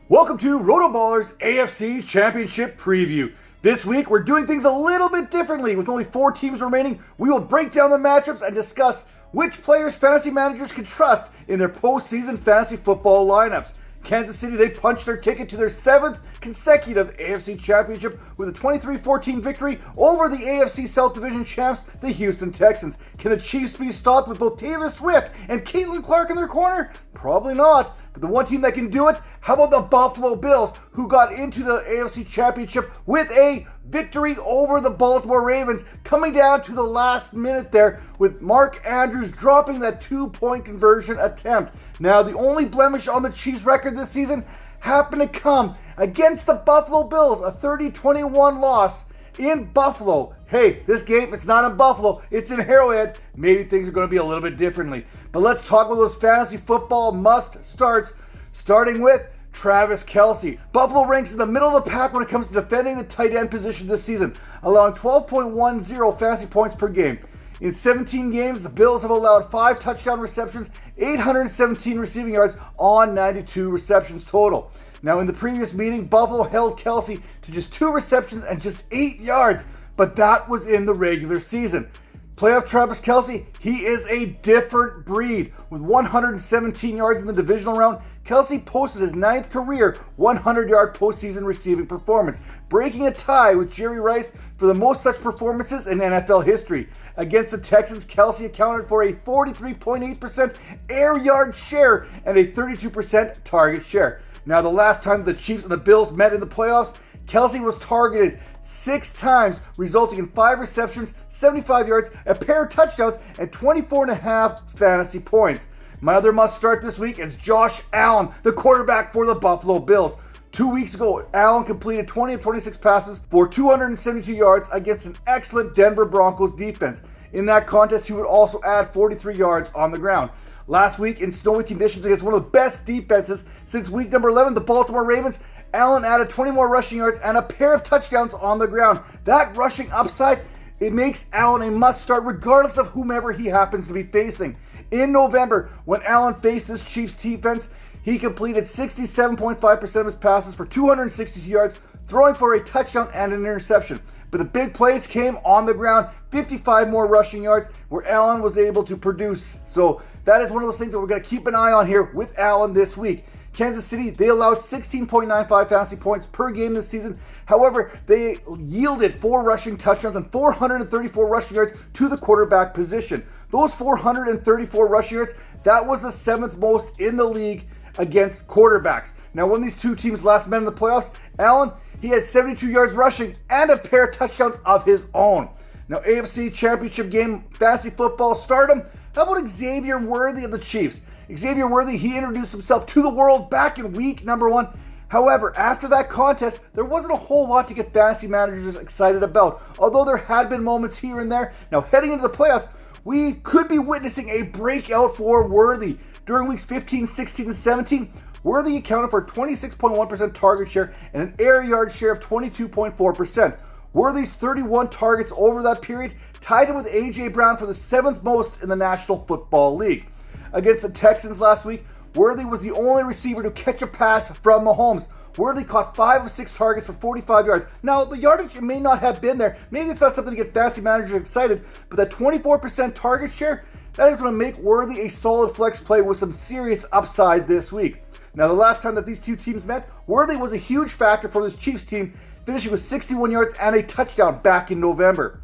Welcome to RotoBaller's AFC Championship Preview. This week, we're doing things a little bit differently. With only 4 teams remaining, we will break down the matchups and discuss which players fantasy managers can trust in their postseason fantasy football lineups. Kansas City, they punched their ticket to their 7th consecutive AFC Championship with a 23-14 victory over the AFC South Division champs, the Houston Texans. Can the Chiefs be stopped with both Taylor Swift and Caitlin Clark in their corner? Probably not. But the one team that can do it, how about the Buffalo Bills, who got into the AFC Championship with a victory over the Baltimore Ravens, coming down to the last minute there with Mark Andrews dropping that 2-point conversion attempt. Now, the only blemish on the Chiefs' record this season happened to come against the Buffalo Bills, a 30-21 loss in Buffalo. Hey, this game, it's not in Buffalo, it's in Arrowhead. Maybe things are going to be a little bit differently. But let's talk about those fantasy football must-starts, starting with Travis Kelce. Buffalo ranks in the middle of the pack when it comes to defending the tight end position this season, allowing 12.10 fantasy points per game. In 17 games, the Bills have allowed 5 touchdown receptions, 817 receiving yards on 92 receptions total. Now, in the previous meeting, Buffalo held Kelce to just 2 receptions and just 8 yards, but that was in the regular season. Playoff Travis Kelce, he is a different breed. With 117 yards in the divisional round, Kelce posted his 9th career 100-yard postseason receiving performance, breaking a tie with Jerry Rice for the most such performances in NFL history. Against the Texans, Kelce accounted for a 43.8% air yard share and a 32% target share. Now, the last time the Chiefs and the Bills met in the playoffs, Kelce was targeted 6 times, resulting in 5 receptions, 75 yards, a pair of touchdowns, and 24.5 fantasy points. My other must-start this week is Josh Allen, the quarterback for the Buffalo Bills. 2 weeks ago, Allen completed 20 of 26 passes for 272 yards against an excellent Denver Broncos defense. In that contest, he would also add 43 yards on the ground. Last week, in snowy conditions against one of the best defenses since week number 11, the Baltimore Ravens, Allen added 20 more rushing yards and a pair of touchdowns on the ground. That rushing upside, it makes Allen a must-start regardless of whomever he happens to be facing. In November, when Allen faced this Chiefs defense, he completed 67.5% of his passes for 262 yards, throwing for a touchdown and an interception. But the big plays came on the ground, 55 more rushing yards, where Allen was able to produce. So that is one of those things that we're going to keep an eye on here with Allen this week. Kansas City, they allowed 16.95 fantasy points per game this season. However, they yielded 4 rushing touchdowns and 434 rushing yards to the quarterback position. Those 434 rushing yards, that was the 7th most in the league against quarterbacks. Now, when these two teams last met in the playoffs, Allen, he had 72 yards rushing and a pair of touchdowns of his own. Now, AFC Championship game fantasy football stardom, how about Xavier Worthy of the Chiefs? Xavier Worthy, he introduced himself to the world back in week number 1. However, after that contest, there wasn't a whole lot to get fantasy managers excited about, although there had been moments here and there. Now, heading into the playoffs, we could be witnessing a breakout for Worthy. During weeks 15, 16, and 17, Worthy accounted for 26.1% target share and an air yard share of 22.4%. Worthy's 31 targets over that period tied him with A.J. Brown for the 7th most in the National Football League. Against the Texans last week, Worthy was the only receiver to catch a pass from Mahomes. Worthy caught 5 of 6 targets for 45 yards. Now, the yardage may not have been there. Maybe it's not something to get fantasy managers excited, but that 24% target share, that is going to make Worthy a solid flex play with some serious upside this week. Now, the last time that these two teams met, Worthy was a huge factor for this Chiefs team, finishing with 61 yards and a touchdown back in November.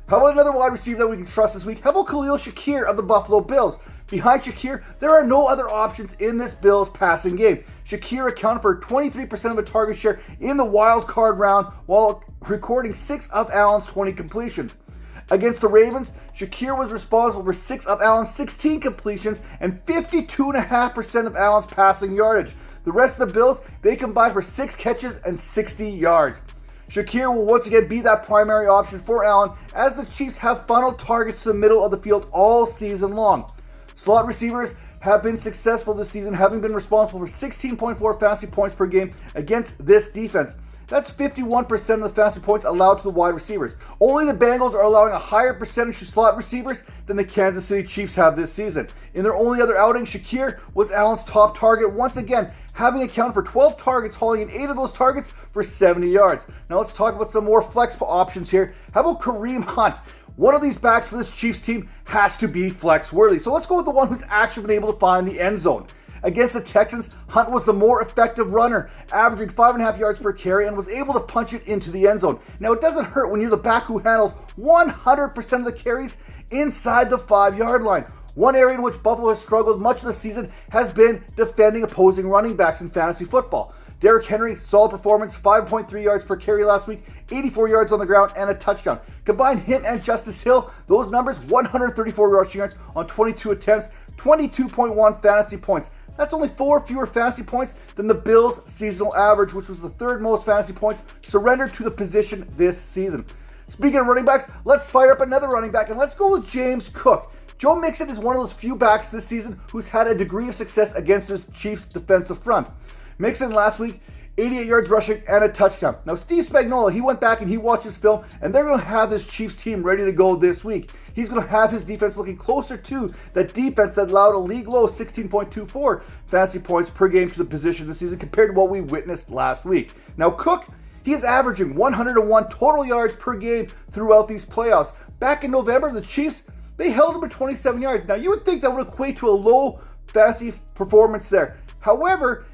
How about another wide receiver that we can trust this week? How about Khalil Shakir of the Buffalo Bills? Behind Shakir, there are no other options in this Bills passing game. Shakir accounted for 23% of the target share in the wild card round while recording 6 of Allen's 20 completions. Against the Ravens, Shakir was responsible for 6 of Allen's 16 completions and 52.5% of Allen's passing yardage. The rest of the Bills, they combined for 6 catches and 60 yards. Shakir will once again be that primary option for Allen as the Chiefs have funneled targets to the middle of the field all season long. Slot receivers have been successful this season, having been responsible for 16.4 fantasy points per game against this defense. That's 51% of the fantasy points allowed to the wide receivers. Only the Bengals are allowing a higher percentage to slot receivers than the Kansas City Chiefs have this season. In their only other outing, Shakir was Allen's top target once again, having accounted for 12 targets, hauling in 8 of those targets for 70 yards. Now let's talk about some more flex options here. How about Kareem Hunt? One of these backs for this Chiefs team has to be flex worthy. So let's go with the one who's actually been able to find the end zone. Against the Texans, Hunt was the more effective runner, averaging 5.5 yards per carry and was able to punch it into the end zone. Now, it doesn't hurt when you're the back who handles 100% of the carries inside the 5-yard line. One area in which Buffalo has struggled much of the season has been defending opposing running backs in fantasy football. Derrick Henry, solid performance, 5.3 yards per carry last week, 84 yards on the ground, and a touchdown. Combine him and Justice Hill, those numbers, 134 rushing yards on 22 attempts, 22.1 fantasy points. That's only 4 fewer fantasy points than the Bills' seasonal average, which was the 3rd most fantasy points surrendered to the position this season. Speaking of running backs, let's fire up another running back, and let's go with James Cook. Joe Mixon is one of those few backs this season who's had a degree of success against his Chiefs' defensive front. Mixon last week, 88 yards rushing and a touchdown. Now, Steve Spagnuolo, he went back and he watched his film, and they're going to have this Chiefs team ready to go this week. He's going to have his defense looking closer to that defense that allowed a league low 16.24 fantasy points per game to the position this season compared to what we witnessed last week. Now, Cook, he is averaging 101 total yards per game throughout these playoffs. Back in November, the Chiefs, they held him at 27 yards. Now, you would think that would equate to a low fantasy performance there. However,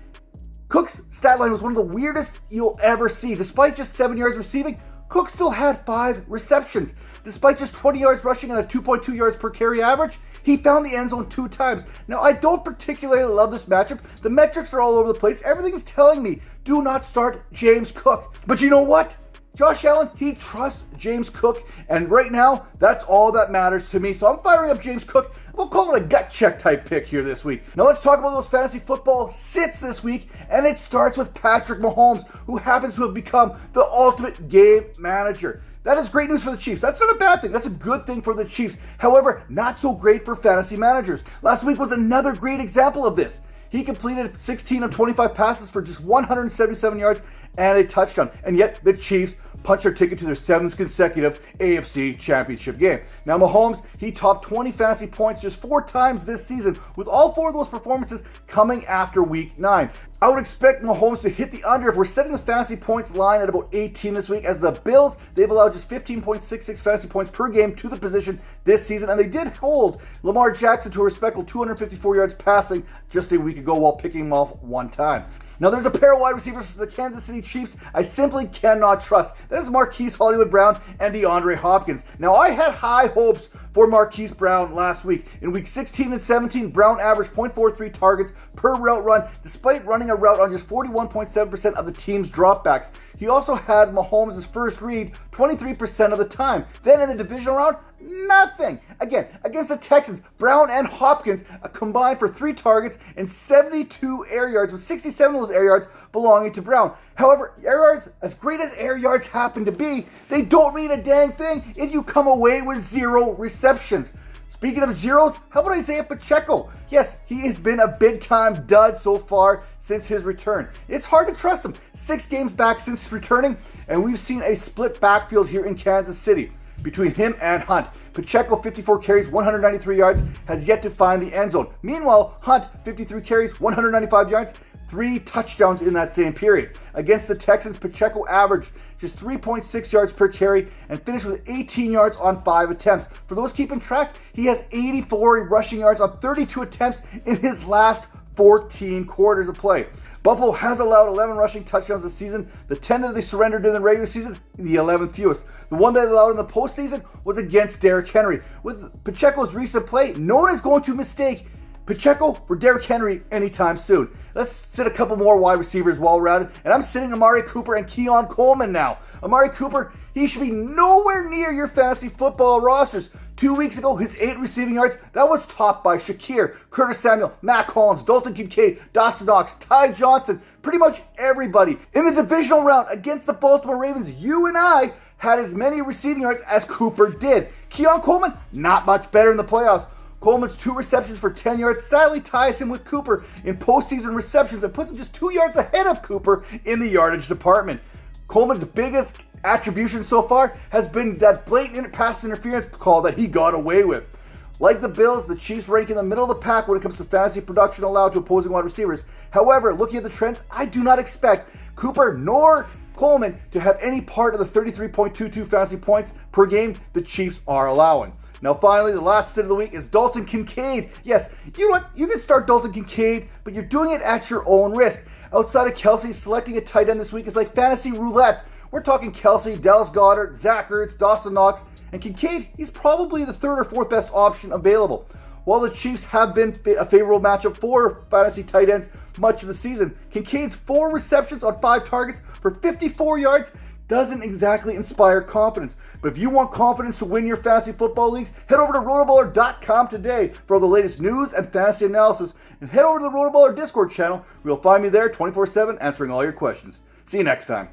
Cook's stat line was one of the weirdest you'll ever see. Despite just 7 yards receiving, Cook still had 5 receptions. Despite just 20 yards rushing and a 2.2 yards per carry average, he found the end zone 2 times. Now, I don't particularly love this matchup. The metrics are all over the place. Everything's telling me, do not start James Cook. But you know what? Josh Allen, he trusts James Cook, and right now, that's all that matters to me. So I'm firing up James Cook. We'll call it a gut check type pick here this week. Now let's talk about those fantasy football sits this week, and it starts with Patrick Mahomes, who happens to have become the ultimate game manager. That is great news for the Chiefs. That's not a bad thing. That's a good thing for the Chiefs. However, not so great for fantasy managers. Last week was another great example of this. He completed 16 of 25 passes for just 177 yards and a touchdown. And yet the Chiefs punched their ticket to their 7th consecutive AFC Championship game. Now Mahomes, he topped 20 fantasy points just 4 times this season, with all 4 of those performances coming after week 9. I would expect Mahomes to hit the under if we're setting the fantasy points line at about 18 this week, as the Bills, they've allowed just 15.66 fantasy points per game to the position this season, and they did hold Lamar Jackson to a respectable 254 yards passing just a week ago while picking him off 1 time. Now, there's a pair of wide receivers for the Kansas City Chiefs I simply cannot trust. That is Marquise Hollywood Brown and DeAndre Hopkins. Now, I had high hopes for Marquise Brown last week. In week 16 and 17, Brown averaged 0.43 targets per route run, despite running a route on just 41.7% of the team's dropbacks. He also had Mahomes' first read 23% of the time. Then in the divisional round, nothing. Again, against the Texans, Brown and Hopkins combined for 3 targets and 72 air yards, with 67 of those air yards belonging to Brown. However, air yards, as great as air yards happen to be, they don't mean a dang thing if you come away with 0 receptions. Speaking of zeros, how about Isaiah Pacheco? Yes, he has been a big-time dud so far since his return. It's hard to trust him. 6 games back since returning, and we've seen a split backfield here in Kansas City between him and Hunt. Pacheco, 54 carries, 193 yards, has yet to find the end zone. Meanwhile, Hunt, 53 carries, 195 yards, 3 touchdowns in that same period. Against the Texans, Pacheco averaged just 3.6 yards per carry and finished with 18 yards on 5 attempts. For those keeping track, he has 84 rushing yards on 32 attempts in his last 14 quarters of play. Buffalo has allowed 11 rushing touchdowns this season. The 10 that they surrendered in the regular season, the 11th fewest. The one they allowed in the postseason was against Derrick Henry. With Pacheco's recent play, no one is going to mistake Pacheco for Derrick Henry anytime soon. Let's sit a couple more wide receivers while we're at it. And I'm sitting Amari Cooper and Keon Coleman now. Amari Cooper, he should be nowhere near your fantasy football rosters. 2 weeks ago, his 8 receiving yards, that was topped by Shakir, Curtis Samuel, Matt Collins, Dalton Kincaid, Dawson Knox, Ty Johnson, pretty much everybody. In the divisional round against the Baltimore Ravens, you and I had as many receiving yards as Cooper did. Keon Coleman, not much better in the playoffs. Coleman's 2 receptions for 10 yards sadly ties him with Cooper in postseason receptions and puts him just 2 yards ahead of Cooper in the yardage department. Coleman's biggest attribution so far has been that blatant pass interference call that he got away with. Like the Bills, the Chiefs rank in the middle of the pack when it comes to fantasy production allowed to opposing wide receivers. However, looking at the trends, I do not expect Cooper nor Coleman to have any part of the 33.22 fantasy points per game the Chiefs are allowing. Now finally, the last sit of the week is Dalton Kincaid. Yes, you know what? You can start Dalton Kincaid, but you're doing it at your own risk. Outside of Kelsey, selecting a tight end this week is like fantasy roulette. We're talking Kelsey, Dallas Goedert, Zach Ertz, Dawson Knox, and Kincaid, he's probably the third or fourth best option available. While the Chiefs have been a favorable matchup for fantasy tight ends much of the season, Kincaid's 4 receptions on 5 targets for 54 yards doesn't exactly inspire confidence. But if you want confidence to win your fantasy football leagues, head over to RotoBaller.com today for all the latest news and fantasy analysis, and head over to the RotoBaller Discord channel where you'll find me there 24/7 answering all your questions. See you next time.